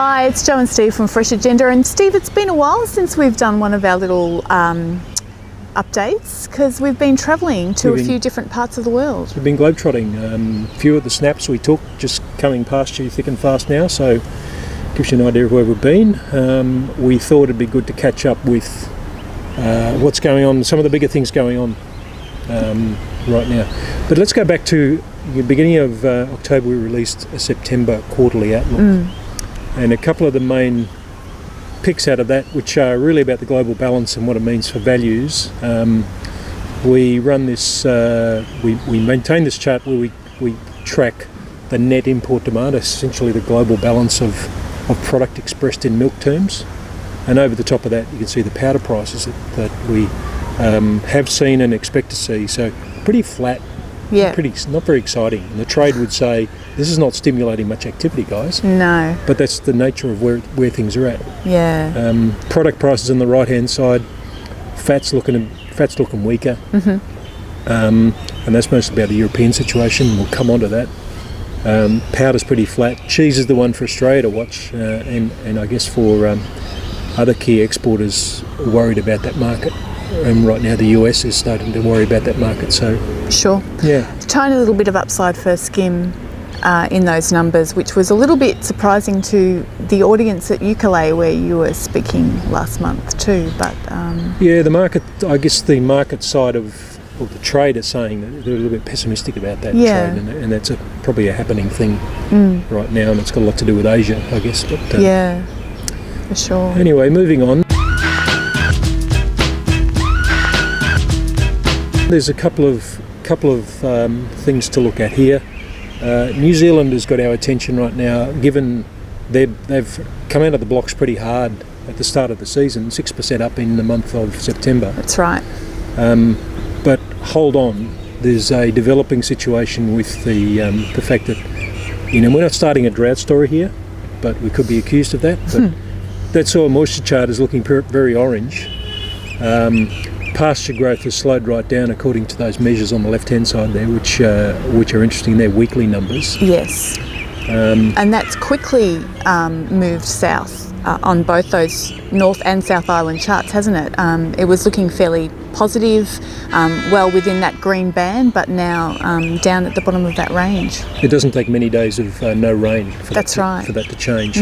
Hi, it's Jo and Steve from Fresh Agenda. And Steve, it's been a while since we've done one of our little updates because we've been travelling to a few different parts of the world. We've been globetrotting. A few of the snaps we took just coming past you thick and fast now, so gives you an idea of where we've been. We thought it'd be good to catch up with what's going on, some of the bigger things going on right now. But let's go back to the beginning of October. We released a September quarterly outlook, and a couple of the main picks out of that, which are really about the global balance and what it means for values. We run this, we maintain this chart where we track the net import demand, essentially the global balance of product expressed in milk terms. And over the top of that, you can see the powder prices that we have seen and expect to see. So pretty flat, not very exciting. And the trade would say, this is not stimulating much activity, guys. No. But that's the nature of where things are at. Yeah. Product prices on the right-hand side, fat's looking weaker. And that's mostly about the European situation. We'll come on to that. Powder's pretty flat. Cheese is the one for Australia to watch, and I guess for other key exporters worried about that market. And right now the US is starting to worry about that market. So sure. Yeah. Tiny little bit of upside for Skim in those numbers, which was a little bit surprising to the audience at Ukulele, where you were speaking last month too. But yeah, the market. I guess the market side of the trade is saying that they're a little bit pessimistic about that trade, and that's probably a happening thing right now, and it's got a lot to do with Asia, I guess. But yeah, for sure. Anyway, moving on. There's a couple of things to look at here. New Zealand has got our attention right now, given they've come out of the blocks pretty hard at the start of the season, 6% up in the month of September. That's right. But hold on, there's a developing situation with the fact that, we're not starting a drought story here, but we could be accused of that. But that soil moisture chart is looking very orange. Pasture growth has slowed right down according to those measures on the left-hand side there, which are interesting. They're weekly numbers. Yes. And that's quickly moved south on both those North and South Island charts, hasn't it? It was looking fairly positive, well within that green band, but now down at the bottom of that range. It doesn't take many days of no rain for that to change.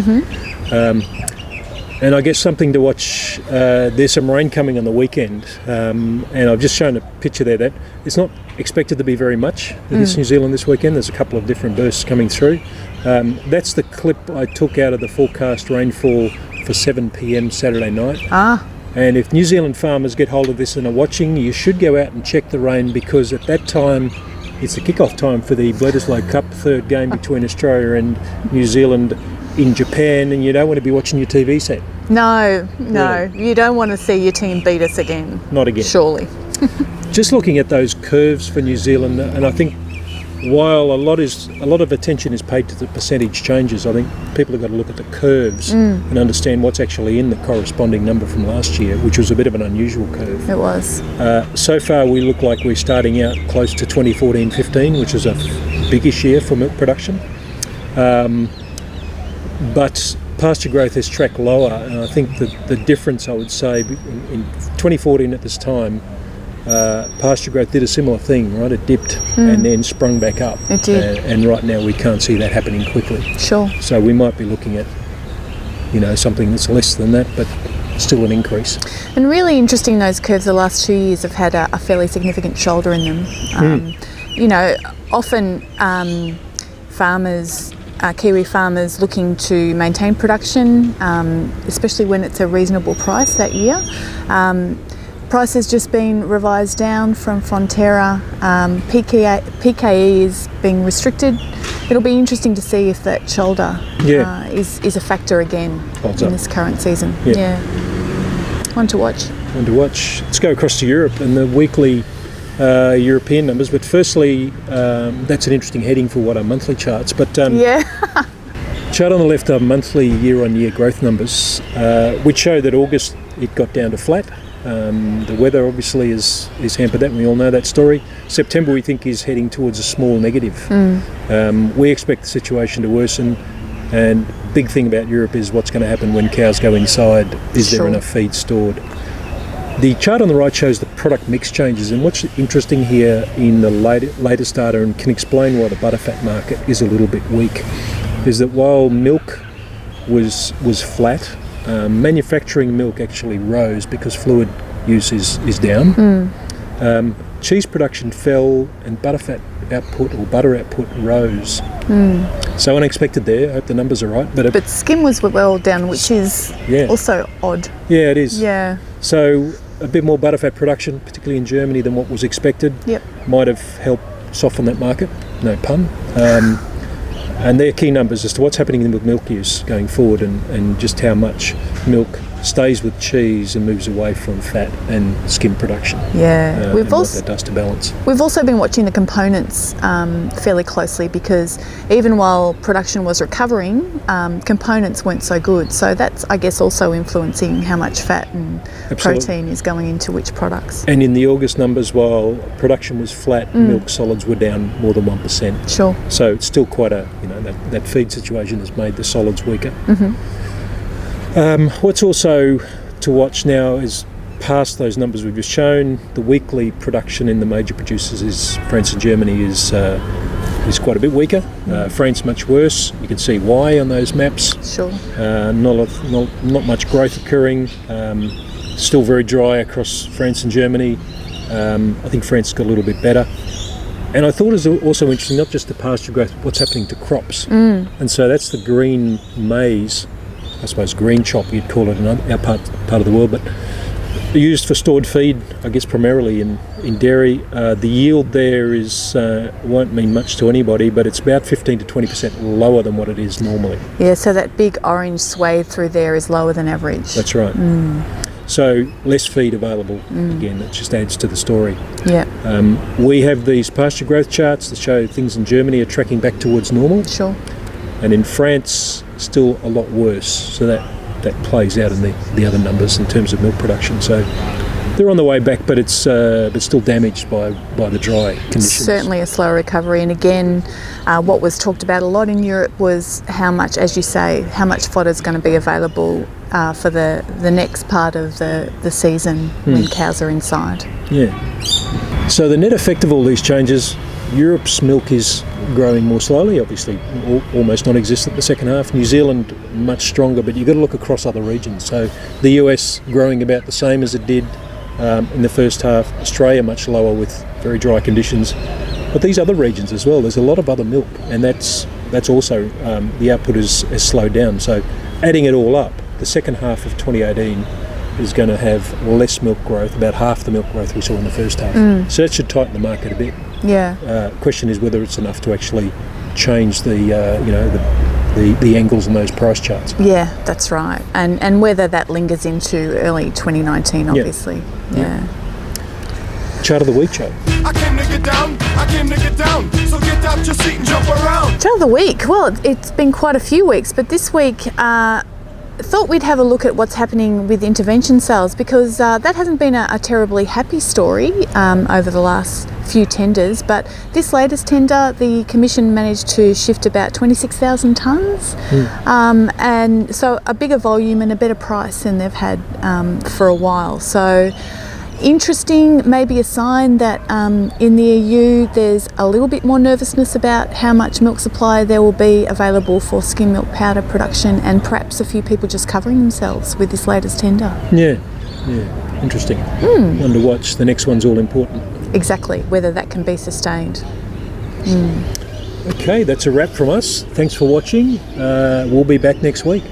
And I guess something to watch, there's some rain coming on the weekend, and I've just shown a picture there that it's not expected to be very much in New Zealand this weekend. There's a couple of different bursts coming through. That's the clip I took out of the forecast rainfall for 7 p.m. Saturday night. And if New Zealand farmers get hold of this and are watching, you should go out and check the rain, because at that time it's the kick-off time for the Bledisloe Cup, third game between Australia and New Zealand in Japan, and you don't want to be watching your TV set. No, Really. You don't want to see your team beat us again. Not again. Surely. Just looking at those curves for New Zealand, and I think while a lot of attention is paid to the percentage changes, I think people have got to look at the curves and understand what's actually in the corresponding number from last year, which was a bit of an unusual curve. It was. So far we look like we're starting out close to 2014-15, which is a biggish year for milk production. But pasture growth has tracked lower, and I think that the difference, I would say, in 2014 at this time, pasture growth did a similar thing, right? It dipped and then sprung back up. It did. And right now we can't see that happening quickly. Sure. So we might be looking at, something that's less than that, but still an increase. And really interesting, those curves the last 2 years have had a fairly significant shoulder in them. Often Kiwi farmers looking to maintain production, especially when it's a reasonable price that year. Price has just been revised down from Fonterra. PKE is being restricted. It'll be interesting to see if that shoulder is a factor again in this current season. Yeah. One to watch. Let's go across to Europe and the weekly European numbers, but firstly, that's an interesting heading for what are monthly charts. But chart on the left are monthly year-on-year growth numbers, which show that August it got down to flat. The weather obviously is hampered that, and we all know that story. September we think is heading towards a small negative. We expect the situation to worsen, and big thing about Europe is what's going to happen when cows go inside. Is there Sure. enough feed stored? The chart on the right shows the product mix changes, and what's interesting here in the latest data, and can explain why the butterfat market is a little bit weak, is that while milk was flat, manufacturing milk actually rose because fluid use is down. Cheese production fell and butterfat output or butter output rose. So unexpected there. I hope the numbers are right. But skim was well down, which is Yeah. also odd. Yeah, it is. Yeah. So a bit more butterfat production, particularly in Germany, than what was expected. Yep. Might have helped soften that market. No pun. And they're key numbers as to what's happening with milk use going forward, and just how much milk stays with cheese and moves away from fat and skim production. Yeah. And We've what also that does to balance. We've also been watching the components fairly closely, because even while production was recovering, components weren't so good. So that's, I guess, also influencing how much fat and Absolutely. protein is going into which products. And in the August numbers, while production was flat, milk solids were down more than 1%. Sure. So it's still quite that feed situation has made the solids weaker. What's also to watch now is past those numbers we've just shown. The weekly production in the major producers is France and Germany is quite a bit weaker. France much worse. You can see why on those maps. Sure. Not much growth occurring. Still very dry across France and Germany. I think France got a little bit better. And I thought it was also interesting, not just the pasture growth, but what's happening to crops. And so that's the green maize, I suppose green chop you'd call it in our part of the world, but used for stored feed, I guess primarily in dairy. The yield there won't mean much to anybody, but it's about 15 to 20% lower than what it is normally. Yeah, so that big orange swathe through there is lower than average. That's right. So less feed available. Again, that just adds to the story. Yeah. We have these pasture growth charts that show things in Germany are tracking back towards normal, Sure. and in France still a lot worse. So that plays out in the other numbers in terms of milk production. So they're on the way back, but it's still damaged by the dry conditions. Certainly a slow recovery. And again, what was talked about a lot in Europe was how much, as you say, how much fodder is going to be available for the next part of the season when cows are inside. Yeah. So the net effect of all these changes, Europe's milk is growing more slowly, obviously almost non-existent the second half. New Zealand much stronger, but you've got to look across other regions. So the US growing about the same as it did in the first half. Australia much lower with very dry conditions. But these other regions as well, there's a lot of other milk, and that's also the output has slowed down. So adding it all up, the second half of 2018 is going to have less milk growth, about half the milk growth we saw in the first half. So that should tighten the market a bit. Yeah. Question is whether it's enough to actually change the angles on those price charts. Yeah, that's right. And whether that lingers into early 2019, obviously. Yeah. Chart of the week, Joe. I came to get down, so get out your seat and jump around. Chart of the week. Well, it's been quite a few weeks, but this week thought we'd have a look at what's happening with intervention sales, because that hasn't been a terribly happy story over the last few tenders, but this latest tender, the Commission managed to shift about 26,000 tonnes, and so a bigger volume and a better price than they've had for a while. So interesting, maybe a sign that in the EU there's a little bit more nervousness about how much milk supply there will be available for skim milk powder production, and perhaps a few people just covering themselves with this latest tender. Yeah, interesting. One to watch. The next one's all important. Exactly, whether that can be sustained. Okay, that's a wrap from us. Thanks for watching. We'll be back next week.